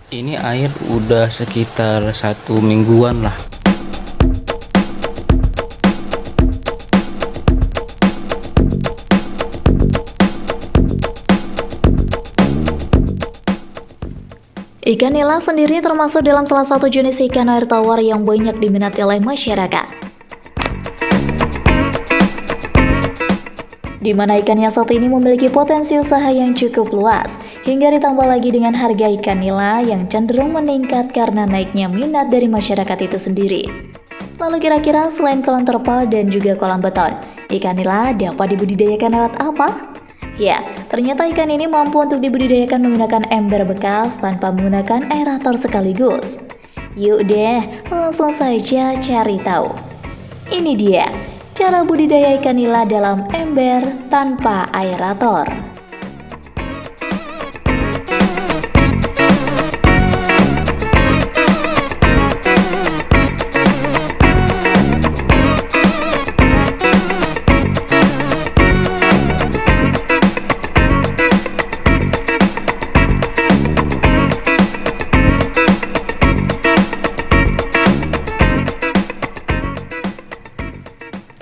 Ini air udah sekitar 1 mingguan lah. Ikan nila sendiri termasuk dalam salah satu jenis ikan air tawar yang banyak diminati oleh masyarakat. Di mana ikan yang satu ini memiliki potensi usaha yang cukup luas, hingga ditambah lagi dengan harga ikan nila yang cenderung meningkat karena naiknya minat dari masyarakat itu sendiri. Lalu kira-kira selain kolam terpal dan juga kolam beton, ikan nila dapat dibudidayakan lewat apa? Ya, ternyata ikan ini mampu untuk dibudidayakan menggunakan ember bekas tanpa menggunakan aerator sekaligus. Yuk deh, langsung saja cari tahu. Ini dia, cara budidaya ikan nila dalam ember tanpa aerator.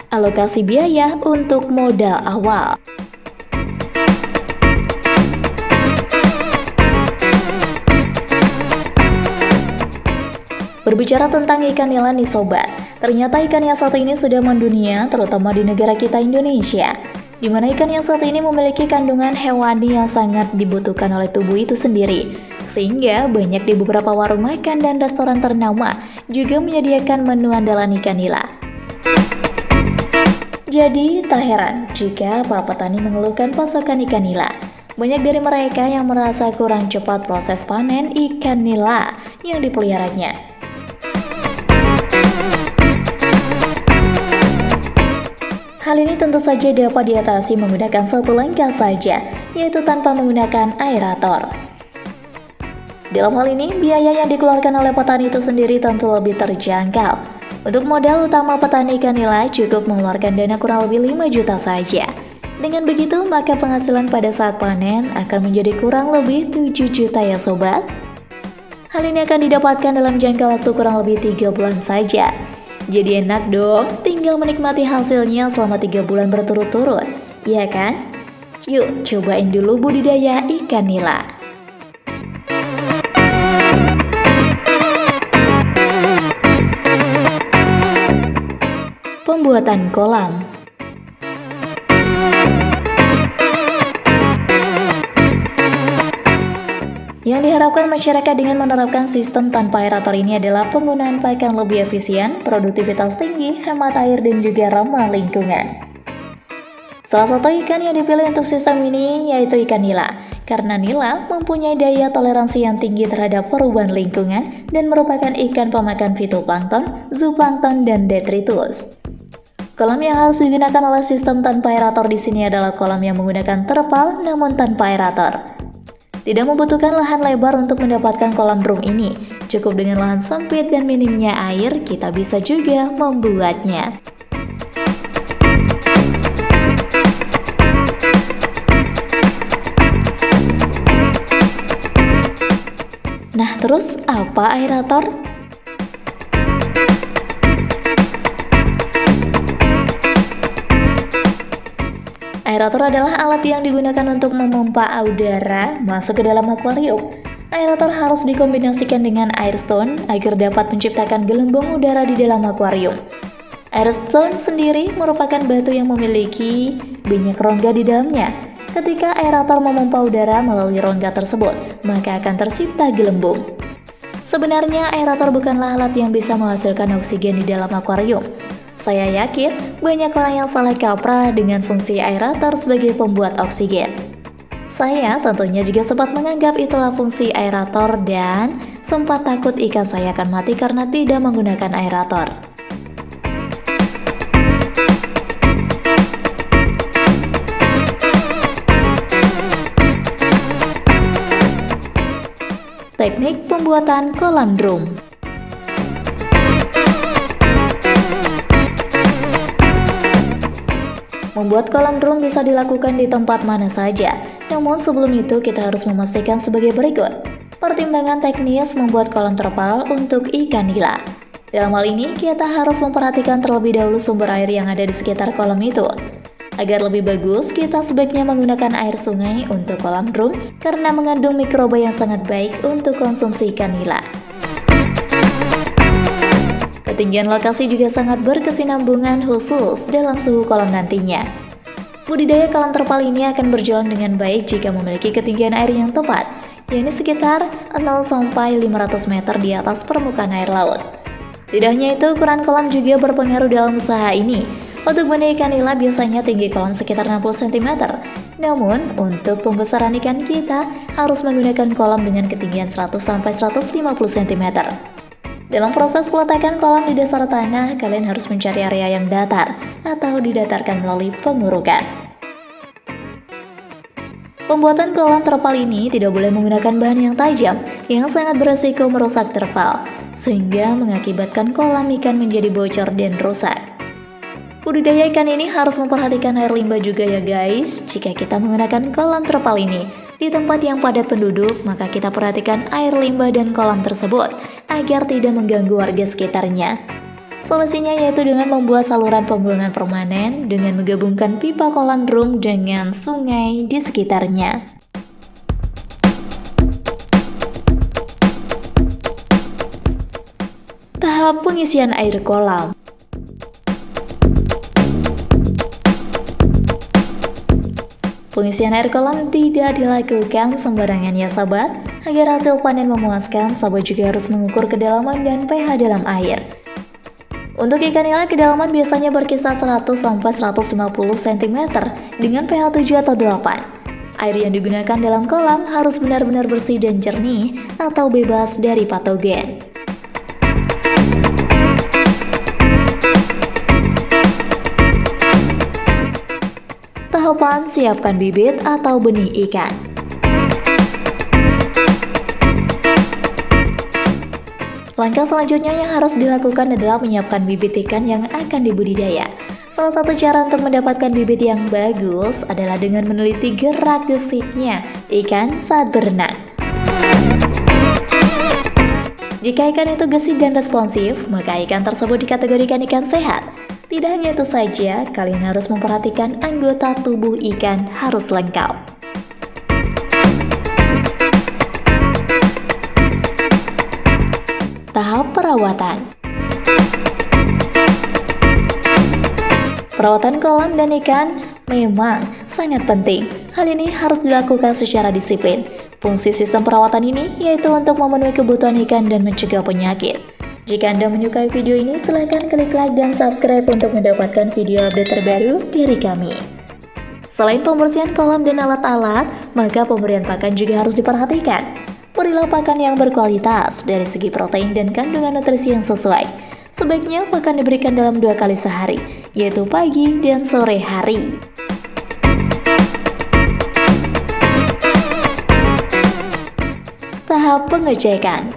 Alokasi biaya untuk modal awal. Berbicara tentang ikan nila nih sobat, ternyata ikan yang satu ini sudah mendunia terutama di negara kita Indonesia, di mana ikan yang satu ini memiliki kandungan hewani yang sangat dibutuhkan oleh tubuh itu sendiri, sehingga banyak di beberapa warung makan dan restoran ternama juga menyediakan menu andalan ikan nila. Jadi, tak heran jika para petani mengeluhkan pasokan ikan nila. Banyak dari mereka yang merasa kurang cepat proses panen ikan nila yang dipeliharanya. Hal ini tentu saja dapat diatasi menggunakan satu langkah saja, yaitu tanpa menggunakan aerator. Dalam hal ini, biaya yang dikeluarkan oleh petani itu sendiri tentu lebih terjangkau. Untuk modal utama petani ikan nila cukup mengeluarkan dana kurang lebih 5 juta saja. Dengan begitu, maka penghasilan pada saat panen akan menjadi kurang lebih 7 juta ya sobat. Hal ini akan didapatkan dalam jangka waktu kurang lebih 3 bulan saja. Jadi enak dong, tinggal menikmati hasilnya selama 3 bulan berturut-turut, iya kan? Yuk, cobain dulu budidaya ikan nila. Pembuatan kolam. Yang diharapkan masyarakat dengan menerapkan sistem tanpa aerator ini adalah penggunaan pakan lebih efisien, produktivitas tinggi, hemat air, dan juga ramah lingkungan. Salah satu ikan yang dipilih untuk sistem ini yaitu ikan nila, karena nila mempunyai daya toleransi yang tinggi terhadap perubahan lingkungan dan merupakan ikan pemakan fitoplankton, zooplankton, dan detritus. Kolam yang harus digunakan oleh sistem tanpa aerator di sini adalah kolam yang menggunakan terpal namun tanpa aerator. Tidak membutuhkan lahan lebar untuk mendapatkan kolam drum ini. Cukup dengan lahan sempit dan minimnya air, kita bisa juga membuatnya. Nah, terus apa aerator? Aerator adalah alat yang digunakan untuk memompa udara masuk ke dalam akuarium. Aerator harus dikombinasikan dengan air stone agar dapat menciptakan gelembung udara di dalam akuarium. Air stone sendiri merupakan batu yang memiliki banyak rongga di dalamnya. Ketika aerator memompa udara melalui rongga tersebut, maka akan tercipta gelembung. Sebenarnya aerator bukanlah alat yang bisa menghasilkan oksigen di dalam akuarium. Saya yakin banyak orang yang salah kaprah dengan fungsi aerator sebagai pembuat oksigen. Saya tentunya juga sempat menganggap itulah fungsi aerator dan sempat takut ikan saya akan mati karena tidak menggunakan aerator. Teknik pembuatan kolam drum. Membuat kolam drum bisa dilakukan di tempat mana saja. Namun sebelum itu kita harus memastikan sebagai berikut. Pertimbangan teknis membuat kolam terpal untuk ikan nila. Dalam hal ini, kita harus memperhatikan terlebih dahulu sumber air yang ada di sekitar kolam itu. Agar lebih bagus, kita sebaiknya menggunakan air sungai untuk kolam drum karena mengandung mikroba yang sangat baik untuk konsumsi ikan nila. Ketinggian lokasi juga sangat berkesinambungan khusus dalam suhu kolam nantinya. Budidaya kolam terpal ini akan berjalan dengan baik jika memiliki ketinggian air yang tepat, yakni sekitar 0-500 meter di atas permukaan air laut. Tidak hanya itu, ukuran kolam juga berpengaruh dalam usaha ini. Untuk benih ikan nila biasanya tinggi kolam sekitar 60 cm. Namun, untuk pembesaran ikan kita harus menggunakan kolam dengan ketinggian 100-150 cm. Dalam proses peletakan kolam di dasar tanah, kalian harus mencari area yang datar atau didatarkan melalui pengurukan. Pembuatan kolam terpal ini tidak boleh menggunakan bahan yang tajam yang sangat beresiko merusak terpal, sehingga mengakibatkan kolam ikan menjadi bocor dan rusak. Budidaya ikan ini harus memperhatikan air limbah juga ya guys. Jika kita menggunakan kolam terpal ini di tempat yang padat penduduk, maka kita perhatikan air limbah dan kolam tersebut agar tidak mengganggu warga sekitarnya. Solusinya yaitu dengan membuat saluran pembuangan permanen dengan menggabungkan pipa kolam drum dengan sungai di sekitarnya. Tahap pengisian air kolam. Pengisian air kolam tidak dilakukan sembarangan ya sahabat. Agar hasil panen memuaskan, sahabat juga harus mengukur kedalaman dan pH dalam air. Untuk ikan nila, kedalaman biasanya berkisar 100-150 cm dengan pH 7 atau 8. Air yang digunakan dalam kolam harus benar-benar bersih dan jernih atau bebas dari patogen. Tahapan siapkan bibit atau benih ikan. Langkah selanjutnya yang harus dilakukan adalah menyiapkan bibit ikan yang akan dibudidaya. Salah satu cara untuk mendapatkan bibit yang bagus adalah dengan meneliti gerak gesiknya ikan saat berenang. Jika ikan itu gesit dan responsif, maka ikan tersebut dikategorikan ikan sehat. Tidak hanya itu saja, kalian harus memperhatikan anggota tubuh ikan harus lengkap. Tahap perawatan. Perawatan kolam dan ikan memang sangat penting. Hal ini harus dilakukan secara disiplin. Fungsi sistem perawatan ini yaitu untuk memenuhi kebutuhan ikan dan mencegah penyakit. Jika Anda menyukai video ini, silahkan klik like dan subscribe untuk mendapatkan video update terbaru dari kami. Selain pembersihan kolam dan alat-alat, maka pemberian pakan juga harus diperhatikan. Berilah pakan yang berkualitas dari segi protein dan kandungan nutrisi yang sesuai. Sebaiknya pakan diberikan dalam 2 kali sehari, yaitu pagi dan sore hari. Tahap pengecekan.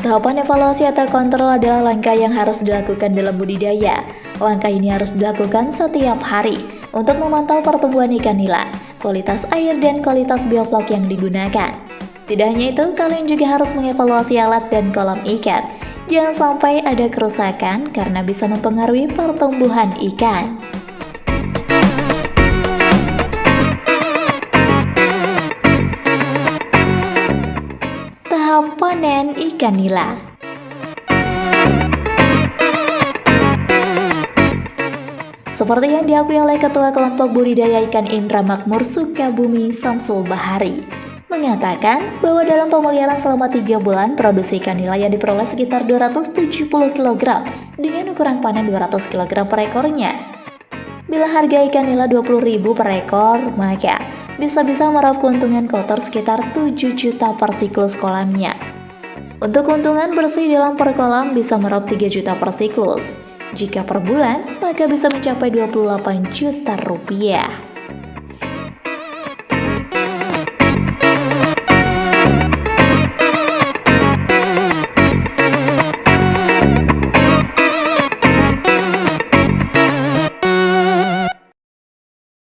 Tahapan evaluasi atau kontrol adalah langkah yang harus dilakukan dalam budidaya. Langkah ini harus dilakukan setiap hari untuk memantau pertumbuhan ikan nila, kualitas air, dan kualitas bioflok yang digunakan. Tidak hanya itu, kalian juga harus mengevaluasi alat dan kolam ikan. Jangan sampai ada kerusakan karena bisa mempengaruhi pertumbuhan ikan. Tahap panen ikan nila. Seperti yang diakui oleh Ketua Kelompok Budidaya Ikan Indra Makmur Sukabumi Samsul Bahari, mengatakan bahwa dalam pemeliharaan selama 3 bulan, produksi ikan nila yang diperoleh sekitar 270 kg dengan ukuran panen 200 kg per ekornya. Bila harga ikan nila 20.000 per ekor, maka bisa-bisa meraup keuntungan kotor sekitar 7 juta per siklus kolamnya. Untuk keuntungan bersih dalam per kolam bisa meraup 3 juta per siklus. Jika per bulan, maka bisa mencapai 28 juta rupiah.